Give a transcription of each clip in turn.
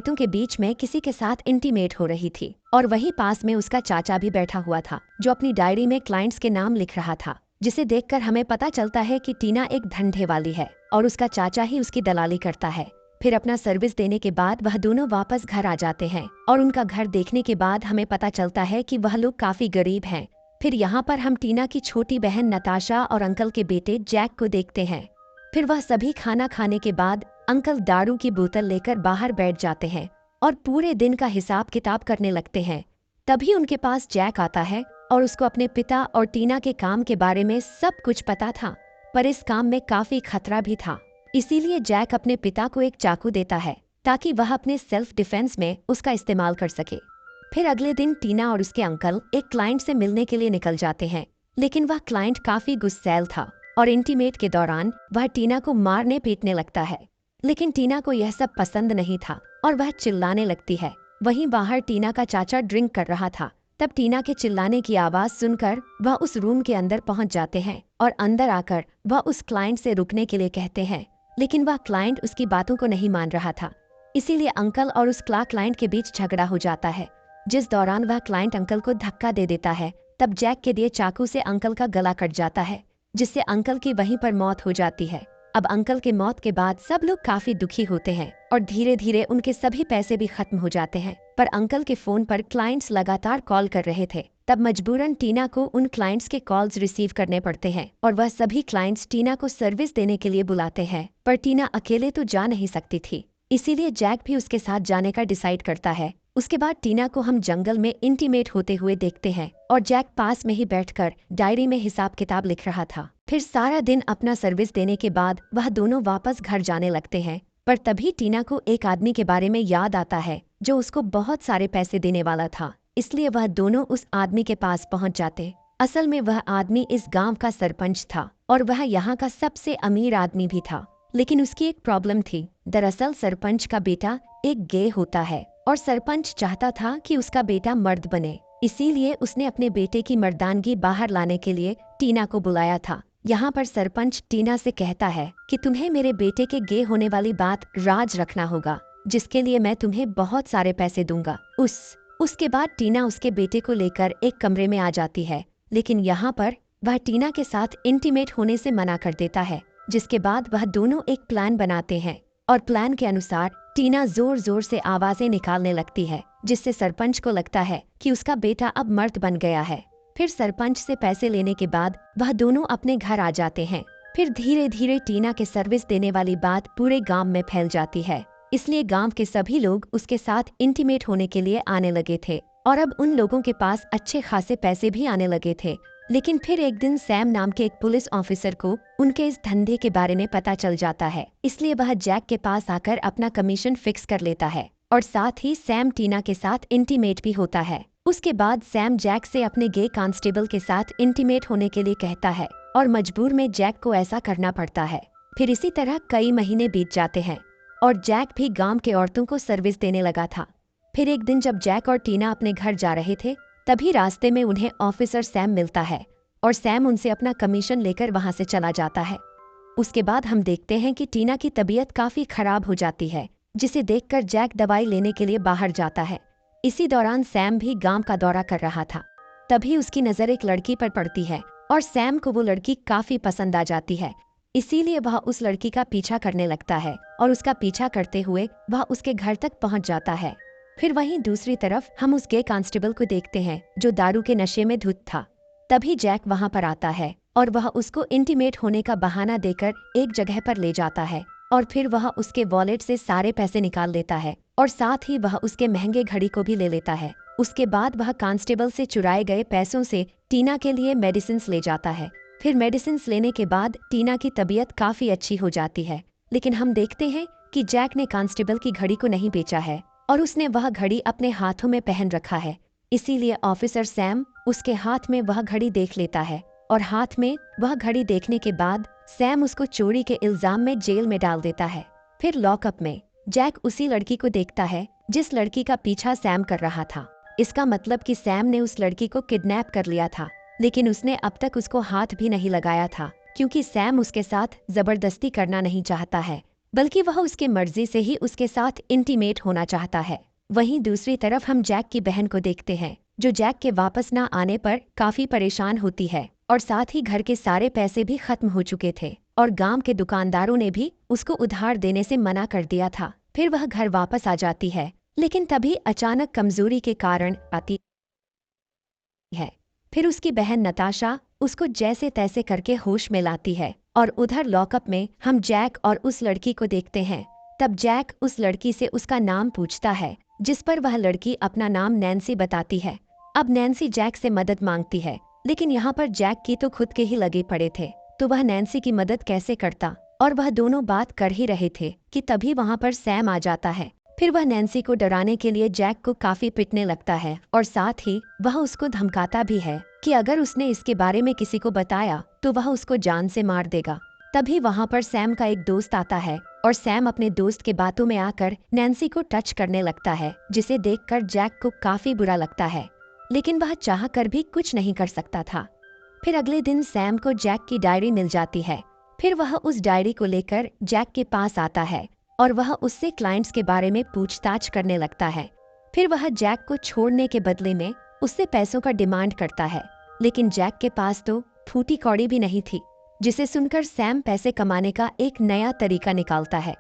खेतों के बीच में किसी के साथ इंटीमेट हो रही थी और वहीं पास में उसका चाचा भी बैठा हुआ था जो अपनी डायरी में क्लाइंट्स के नाम लिख रहा था, जिसे देखकर हमें पता चलता है कि टीना एक धंधे वाली है और उसका चाचा ही उसकी दलाली करता है। फिर अपना सर्विस देने के बाद वह दोनों वापस घर आ जाते हैं और उनका घर देखने के बाद हमें पता चलता है कि वह लोग काफी गरीब हैं। फिर यहाँ पर हम टीना की छोटी बहन नताशा और अंकल के बेटे जैक को देखते हैं। फिर वह सभी खाना खाने के बाद अंकल दारू की बोतल लेकर बाहर बैठ जाते हैं और पूरे दिन का हिसाब किताब करने लगते हैं। तभी उनके पास जैक आता है और उसको अपने पिता और टीना के काम के बारे में सब कुछ पता था, पर इस काम में काफी खतरा भी था। इसीलिए जैक अपने पिता को एक चाकू देता है ताकि वह अपने सेल्फ डिफेंस में उसका इस्तेमाल कर सके। फिर अगले दिन टीना और उसके अंकल एक क्लाइंट से मिलने के लिए निकल जाते हैं, लेकिन वह क्लाइंट काफी गुस्सैल था और इंटीमेट के दौरान वह टीना को मारने पीटने लगता है। लेकिन टीना को यह सब पसंद नहीं था और वह चिल्लाने लगती है। वहीं बाहर टीना का चाचा ड्रिंक कर रहा था। तब टीना के चिल्लाने की आवाज सुनकर वह उस रूम के अंदर पहुंच जाते हैं और अंदर आकर वह उस क्लाइंट से रुकने के लिए कहते हैं, लेकिन वह क्लाइंट उसकी बातों को नहीं मान रहा था। इसीलिए अंकल और उस क्लाइंट के बीच झगड़ा हो जाता है, जिस दौरान वह क्लाइंट अंकल को धक्का दे देता है। तब जैक के दिए चाकू से अंकल का गला कट जाता है, जिससे अंकल की वहीं पर मौत हो जाती है। अब अंकल के मौत के बाद सब लोग काफी दुखी होते हैं और धीरे धीरे उनके सभी पैसे भी खत्म हो जाते हैं। पर अंकल के फोन पर क्लाइंट्स लगातार कॉल कर रहे थे। तब मजबूरन टीना को उन क्लाइंट्स के कॉल्स रिसीव करने पड़ते हैं और वह सभी क्लाइंट्स टीना को सर्विस देने के लिए बुलाते हैं। पर टीना अकेले तो जा नहीं सकती थी, इसीलिए जैक भी उसके साथ जाने का डिसाइड करता है। उसके बाद टीना को हम जंगल में इंटीमेट होते हुए देखते हैं और जैक पास में ही बैठकर डायरी में हिसाब किताब लिख रहा था। फिर सारा दिन अपना सर्विस देने के बाद वह दोनों वापस घर जाने लगते हैं। पर तभी टीना को एक आदमी के बारे में याद आता है जो उसको बहुत सारे पैसे देने वाला था, इसलिए वह दोनों उस आदमी के पास पहुंच जाते। असल में वह आदमी इस गांव का सरपंच था और वह यहाँ का सबसे अमीर आदमी भी था। लेकिन उसकी एक प्रॉब्लम थी। दरअसल सरपंच का बेटा एक गे होता है और सरपंच चाहता था कि उसका बेटा मर्द बने, इसीलिए उसने अपने बेटे की मर्दानगी बाहर लाने के लिए टीना को बुलाया था। यहाँ पर सरपंच टीना से कहता है कि तुम्हें मेरे बेटे के गे होने वाली बात राज रखना होगा, जिसके लिए मैं तुम्हें बहुत सारे पैसे दूंगा। उसके बाद टीना उसके बेटे को लेकर एक कमरे में आ जाती है, लेकिन यहाँ पर वह टीना के साथ इंटीमेट होने से मना कर देता है। जिसके बाद वह दोनों एक प्लान बनाते हैं और प्लान के अनुसार टीना जोर जोर से आवाजें निकालने लगती है, जिससे सरपंच को लगता है कि उसका बेटा अब मर्द बन गया है। फिर सरपंच से पैसे लेने के बाद वह दोनों अपने घर आ जाते हैं। फिर धीरे धीरे टीना के सर्विस देने वाली बात पूरे गांव में फैल जाती है, इसलिए गांव के सभी लोग उसके साथ इंटीमेट होने के लिए आने लगे थे और अब उन लोगों के पास अच्छे खासे पैसे भी आने लगे थे। लेकिन फिर एक दिन सैम नाम के एक पुलिस ऑफिसर को उनके इस धंधे के बारे में पता चल जाता है, इसलिए वह जैक के पास आकर अपना कमीशन फिक्स कर लेता है और साथ ही सैम टीना के साथ इंटीमेट भी होता है। उसके बाद सैम जैक से अपने गे कांस्टेबल के साथ इंटीमेट होने के लिए कहता है और मजबूर में जैक को ऐसा करना पड़ता है। फिर इसी तरह कई महीने बीत जाते हैं और जैक भी गांव के औरतों को सर्विस देने लगा था। फिर एक दिन जब जैक और टीना अपने घर जा रहे थे, तभी रास्ते में उन्हें ऑफिसर सैम मिलता है और सैम उनसे अपना कमीशन लेकर वहां से चला जाता है। उसके बाद हम देखते हैं कि टीना की तबीयत काफी खराब हो जाती है, जिसे देखकर जैक दवाई लेने के लिए बाहर जाता है। इसी दौरान सैम भी गांव का दौरा कर रहा था। तभी उसकी नजर एक लड़की पर पड़ती है और सैम को वो लड़की काफी पसंद आ जाती है, इसीलिए वह उस लड़की का पीछा करने लगता है और उसका पीछा करते हुए वह उसके घर तक पहुंच जाता है। फिर वहीं दूसरी तरफ हम उस गे कांस्टेबल को देखते हैं जो दारू के नशे में धुत था। तभी जैक वहां पर आता है और वह उसको इंटीमेट होने का बहाना देकर एक जगह पर ले जाता है और फिर वह उसके वॉलेट से सारे पैसे निकाल लेता है और साथ ही वह उसके महंगे घड़ी को भी ले लेता है। उसके बाद वह कांस्टेबल से चुराए गए पैसों से टीना के लिए मेडिसिन ले जाता है। फिर मेडिसिन लेने के बाद टीना की तबीयत काफी अच्छी हो जाती है, लेकिन हम देखते हैं कि जैक ने कांस्टेबल की घड़ी को नहीं बेचा है और उसने वह घड़ी अपने हाथों में पहन रखा है। इसीलिए ऑफिसर सैम उसके हाथ में वह घड़ी देख लेता है और हाथ में वह घड़ी देखने के बाद सैम उसको चोरी के इल्जाम में जेल में डाल देता है। फिर लॉकअप में जैक उसी लड़की को देखता है जिस लड़की का पीछा सैम कर रहा था। इसका मतलब कि सैम ने उस लड़की को किडनैप कर लिया था, लेकिन उसने अब तक उसको हाथ भी नहीं लगाया था, क्योंकि सैम उसके साथ जबरदस्ती करना नहीं चाहता है। बल्कि वह उसके मर्जी से ही उसके साथ इंटीमेट होना चाहता है। वहीं दूसरी तरफ हम जैक की बहन को देखते हैं, जो जैक के वापस ना आने पर काफी परेशान होती है और साथ ही घर के सारे पैसे भी खत्म हो चुके थे और गांव के दुकानदारों ने भी उसको उधार देने से मना कर दिया था। फिर वह घर वापस आ जाती है, लेकिन तभी अचानक कमजोरी के कारण आती है। फिर उसकी बहन नताशा उसको जैसे तैसे करके होश में लाती है और उधर लॉकअप में हम जैक और उस लड़की को देखते हैं। तब जैक उस लड़की से उसका नाम पूछता है, जिस पर वह लड़की अपना नाम नैन्सी बताती है। अब नैन्सी जैक से मदद मांगती है, लेकिन यहाँ पर जैक की तो खुद के ही लगे पड़े थे, तो वह नैन्सी की मदद कैसे करता। और वह दोनों बात कर ही रहे थे कि तभी वहाँ पर सैम आ जाता है। फिर वह नैन्सी को डराने के लिए जैक को काफी पिटने लगता है और साथ ही वह उसको धमकाता भी है कि अगर उसने इसके बारे में किसी को बताया तो वह उसको जान से मार देगा। तभी वहाँ पर सैम का एक दोस्त आता है और सैम अपने दोस्त के बातों में आकर नैन्सी को टच करने लगता है, जिसे देखकर जैक को काफी बुरा लगता है, लेकिन वह चाह कर भी कुछ नहीं कर सकता था। फिर अगले दिन सैम को जैक की डायरी मिल जाती है। फिर वह उस डायरी को लेकर जैक के पास आता है और वह उससे क्लाइंट्स के बारे में पूछताछ करने लगता है। फिर वह जैक को छोड़ने के बदले में उससे पैसों का डिमांड करता है, लेकिन जैक के पास तो फूटी कौड़ी भी नहीं थी, जिसे सुनकर सैम पैसे कमाने का एक नया तरीका निकालता है।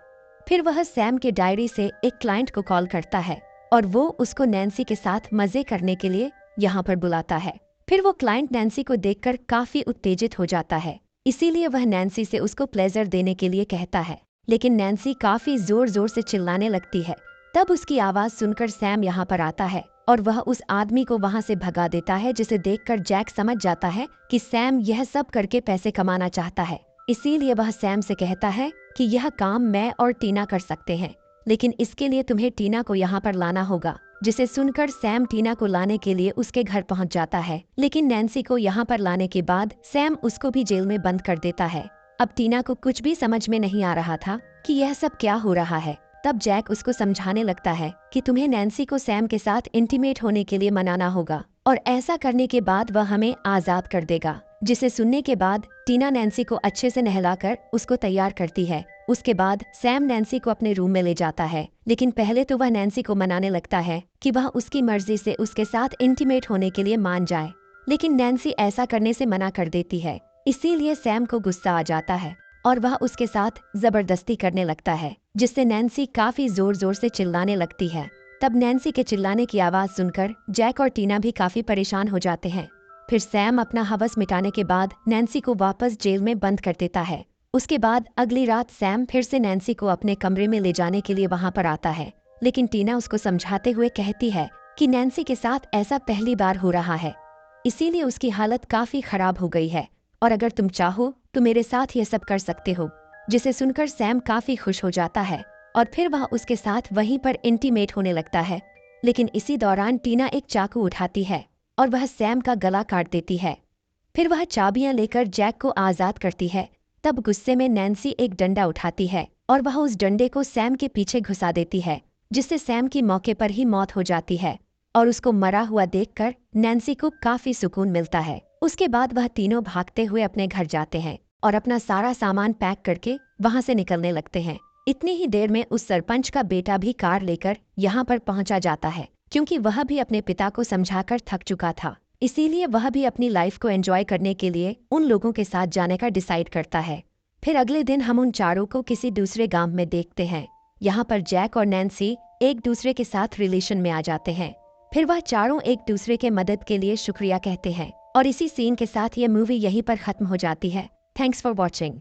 फिर वह सैम के डायरी से एक क्लाइंट को कॉल करता है और वो उसको नैन्सी के साथ मजे करने के लिए यहाँ पर बुलाता है। फिर वो क्लाइंट नैन्सी को देखकर काफी उत्तेजित हो जाता है, इसीलिए वह नैन्सी से उसको प्लेजर देने के लिए कहता है, लेकिन नैन्सी काफी जोर जोर से चिल्लाने लगती है। तब उसकी आवाज सुनकर सैम यहाँ पर आता है और वह उस आदमी को वहाँ से भगा देता है, जिसे देखकर जैक समझ जाता है कि सैम यह सब करके पैसे कमाना चाहता है। इसीलिए वह सैम से कहता है कि यह काम मैं और टीना कर सकते हैं, लेकिन इसके लिए तुम्हें टीना को यहाँ पर लाना होगा। जिसे सुनकर सैम टीना को लाने के लिए उसके घर पहुँच जाता है, लेकिन नैन्सी को यहाँ पर लाने के बाद सैम उसको भी जेल में बंद कर देता है। अब टीना को कुछ भी समझ में नहीं आ रहा था कि यह सब क्या हो रहा है। तब जैक उसको समझाने लगता है कि तुम्हें नैन्सी को सैम के साथ इंटीमेट होने के लिए मनाना होगा और ऐसा करने के बाद वह हमें आजाद कर देगा। जिसे सुनने के बाद टीना नैन्सी को अच्छे से नहलाकर उसको तैयार करती है। उसके बाद सैम नैन्सी को अपने रूम में ले जाता है, लेकिन पहले तो वह नैन्सी को मनाने लगता है कि वह उसकी मर्जी से उसके साथ इंटीमेट होने के लिए मान जाए, लेकिन नैन्सी ऐसा करने से मना कर देती है। इसीलिए सैम को गुस्सा आ जाता है और वह उसके साथ जबरदस्ती करने लगता है, जिससे नैन्सी काफी जोर जोर से चिल्लाने लगती है। तब नैन्सी के चिल्लाने की आवाज सुनकर जैक और टीना भी काफी परेशान हो जाते हैं। फिर सैम अपना हवस मिटाने के बाद नैन्सी को वापस जेल में बंद कर देता है। उसके बाद अगली रात सैम फिर से नैन्सी को अपने कमरे में ले जाने के लिए वहां पर आता है, लेकिन टीना उसको समझाते हुए कहती है कि नैन्सी के साथ ऐसा पहली बार हो रहा है, इसीलिए उसकी हालत काफी खराब हो गई है और अगर तुम चाहो तो मेरे साथ ये सब कर सकते हो। जिसे सुनकर सैम काफी खुश हो जाता है और फिर वह उसके साथ वहीं पर इंटीमेट होने लगता है, लेकिन इसी दौरान टीना एक चाकू उठाती है और वह सैम का गला काट देती है। फिर वह चाबियां लेकर जैक को आजाद करती है। तब गुस्से में नैन्सी एक डंडा उठाती है और वह उस डंडे को सैम के पीछे घुसा देती है, जिससे सैम की मौके पर ही मौत हो जाती है और उसको मरा हुआ देखकर नैन्सी को काफी सुकून मिलता है। उसके बाद वह तीनों भागते हुए अपने घर जाते हैं और अपना सारा सामान पैक करके वहां से निकलने लगते हैं। इतनी ही देर में उस सरपंच का बेटा भी कार लेकर यहाँ पर पहुंचा जाता है, क्योंकि वह भी अपने पिता को समझाकर थक चुका था। इसीलिए वह भी अपनी लाइफ को एंजॉय करने के लिए उन लोगों के साथ जाने का डिसाइड करता है। फिर अगले दिन हम उन चारों को किसी दूसरे गांव में देखते हैं। यहाँ पर जैक और नैन्सी एक दूसरे के साथ रिलेशन में आ जाते हैं। फिर वह चारों एक दूसरे के मदद के लिए शुक्रिया कहते हैं और इसी सीन के साथ ये मूवी यहीं पर खत्म हो जाती है। Thanks for watching.